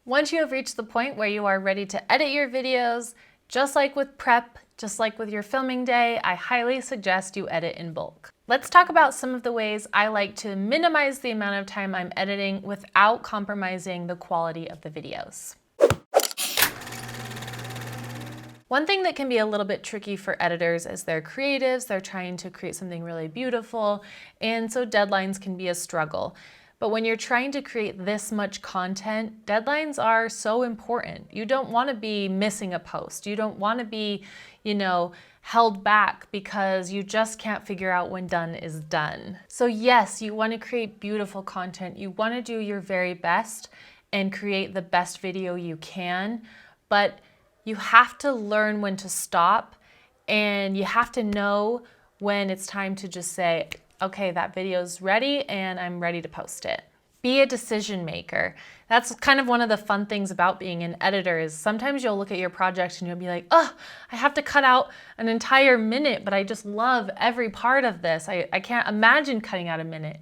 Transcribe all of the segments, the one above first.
Once you have reached the point where you are ready to edit your videos, just like with prep, just like with your filming day, I highly suggest you edit in bulk. Let's talk about some of the ways I like to minimize the amount of time I'm editing without compromising the quality of the videos. One thing that can be a little bit tricky for editors is they're creatives, they're trying to create something really beautiful, and so deadlines can be a struggle. But when you're trying to create this much content, deadlines are so important. You don't want to be missing a post. You don't want to be, held back because you just can't figure out when done is done. So yes, you want to create beautiful content. You want to do your very best and create the best video you can, but you have to learn when to stop, and you have to know when it's time to just say, okay, that video's ready and I'm ready to post it. Be a decision maker. That's kind of one of the fun things about being an editor is sometimes you'll look at your project and you'll be like, oh, I have to cut out an entire minute, but I just love every part of this. I can't imagine cutting out a minute.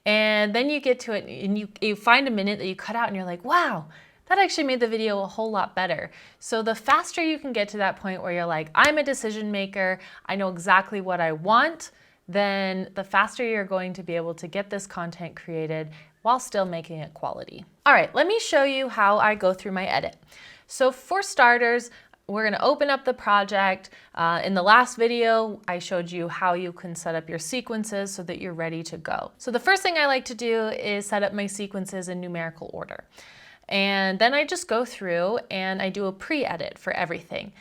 And then you get to it and you find a minute that you cut out and you're like, wow, that actually made the video a whole lot better. So the faster you can get to that point where you're like, I'm a decision maker, I know exactly what I want, then the faster you're going to be able to get this content created while still making it quality. All right, let me show you how I go through my edit. So for starters, we're gonna open up the project. In the last video, I showed you how you can set up your sequences so that you're ready to go. So the first thing I like to do is set up my sequences in numerical order. And then I just go through and I do a pre-edit for everything.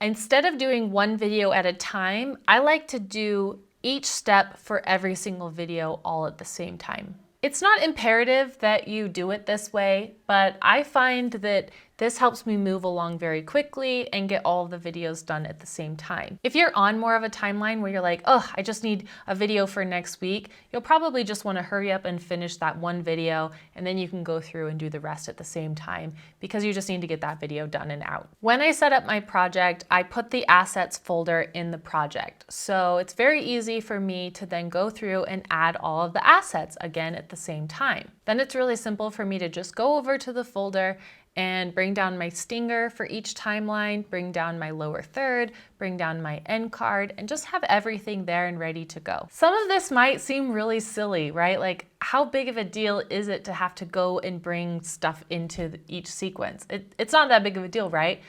Instead of doing one video at a time, I like to do each step for every single video all at the same time. It's not imperative that you do it this way, but I find that this helps me move along very quickly and get all of the videos done at the same time. If you're on more of a timeline where you're like, oh, I just need a video for next week, you'll probably just want to hurry up and finish that one video, and then you can go through and do the rest at the same time because you just need to get that video done and out. When I set up my project, I put the assets folder in the project. So it's very easy for me to then go through and add all of the assets again at the same time. Then it's really simple for me to just go over to the folder and bring down my stinger for each timeline, bring down my lower third, bring down my end card, and just have everything there and ready to go. Some of this might seem really silly, right? Like, how big of a deal is it to have to go and bring stuff into each sequence? It's not that big of a deal, right?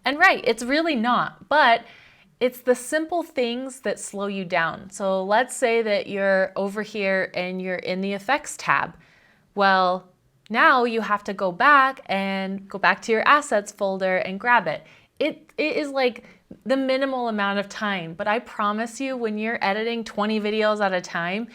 And right, it's really not, but it's the simple things that slow you down. So let's say that you're over here and you're in the effects tab. Well, now you have to go back to your assets folder and grab it. It is like the minimal amount of time, but I promise you when you're editing 20 videos at a time,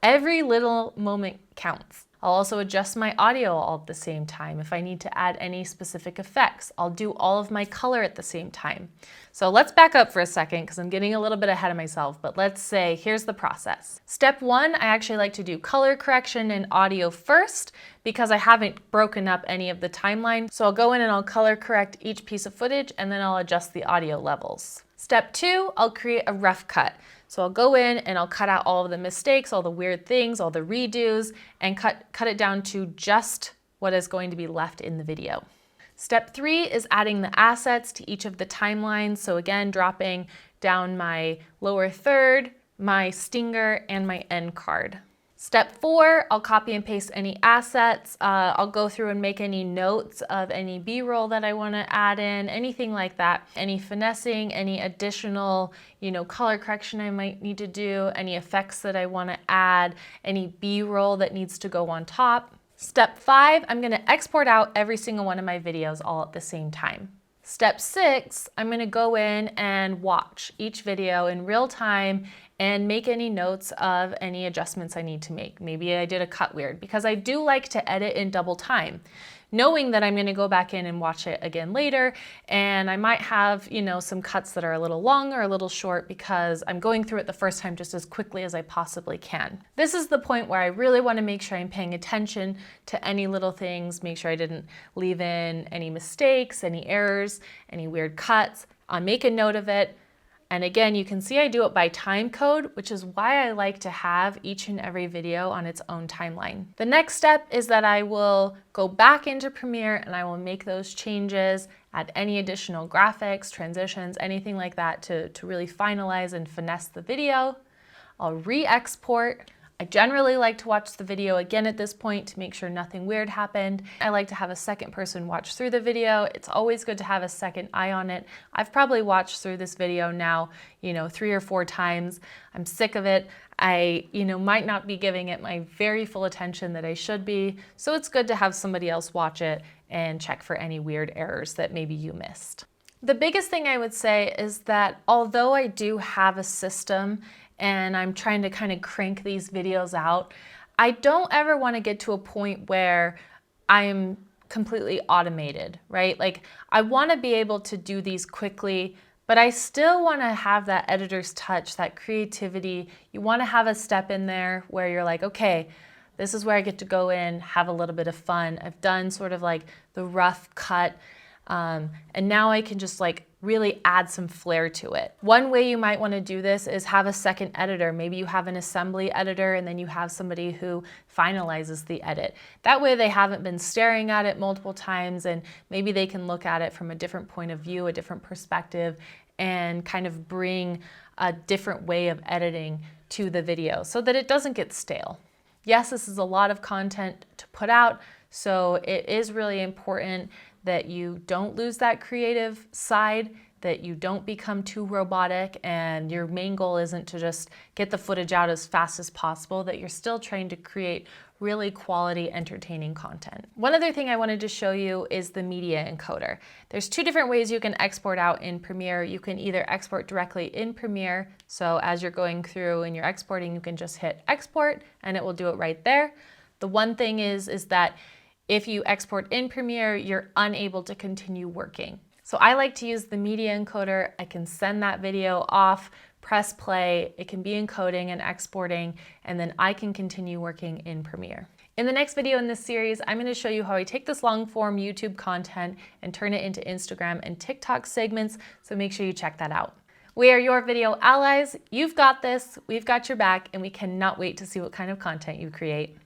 every little moment counts. I'll also adjust my audio all at the same time. If I need to add any specific effects, I'll do all of my color at the same time. So let's back up for a second because I'm getting a little bit ahead of myself, but let's say here's the process. Step one, I actually like to do color correction and audio first because I haven't broken up any of the timeline. So I'll go in and I'll color correct each piece of footage and then I'll adjust the audio levels. Step two, I'll create a rough cut. So I'll go in and I'll cut out all of the mistakes, all the weird things, all the redos, and cut it down to just what is going to be left in the video. Step three is adding the assets to each of the timelines. So again, dropping down my lower third, my stinger, and my end card. Step four, I'll copy and paste any assets. I'll go through and make any notes of any B-roll that I want to add in, anything like that. Any finessing, any additional, color correction I might need to do, any effects that I want to add, any B-roll that needs to go on top. Step five, I'm going to export out every single one of my videos all at the same time. Step six, I'm going to go in and watch each video in real time and make any notes of any adjustments I need to make. Maybe I did a cut weird because I do like to edit in double time, knowing that I'm going to go back in and watch it again later, and I might have, some cuts that are a little long or a little short because I'm going through it the first time just as quickly as I possibly can. This is the point where I really want to make sure I'm paying attention to any little things, make sure I didn't leave in any mistakes, any errors, any weird cuts. I'll make a note of it. And again, you can see I do it by time code, which is why I like to have each and every video on its own timeline. The next step is that I will go back into Premiere and I will make those changes, add any additional graphics, transitions, anything like that to really finalize and finesse the video. I'll re-export. I generally like to watch the video again at this point to make sure nothing weird happened. I like to have a second person watch through the video. It's always good to have a second eye on it. I've probably watched through this video now, 3 or 4 times. I'm sick of it. I, might not be giving it my very full attention that I should be. So it's good to have somebody else watch it and check for any weird errors that maybe you missed. The biggest thing I would say is that although I do have a system and I'm trying to kind of crank these videos out, I don't ever want to get to a point where I'm completely automated, right? Like I want to be able to do these quickly, but I still want to have that editor's touch, that creativity. You want to have a step in there where you're like, okay, this is where I get to go in, have a little bit of fun. I've done sort of like the rough cut, and now I can just like really add some flair to it. One way you might want to do this is have a second editor. Maybe you have an assembly editor and then you have somebody who finalizes the edit. That way they haven't been staring at it multiple times and maybe they can look at it from a different point of view, a different perspective, and kind of bring a different way of editing to the video so that it doesn't get stale. Yes, this is a lot of content to put out, so it is really important that you don't lose that creative side, that you don't become too robotic, and your main goal isn't to just get the footage out as fast as possible, that you're still trying to create really quality, entertaining content. One other thing I wanted to show you is the media encoder. There's 2 different ways you can export out in Premiere. You can either export directly in Premiere, so as you're going through and you're exporting, you can just hit export and it will do it right there. The one thing is that if you export in Premiere, you're unable to continue working. So I like to use the media encoder. I can send that video off, press play, it can be encoding and exporting, and then I can continue working in Premiere. In the next video in this series, I'm going to show you how I take this long form YouTube content and turn it into Instagram and TikTok segments, so make sure you check that out. We are your video allies. You've got this, we've got your back, and we cannot wait to see what kind of content you create.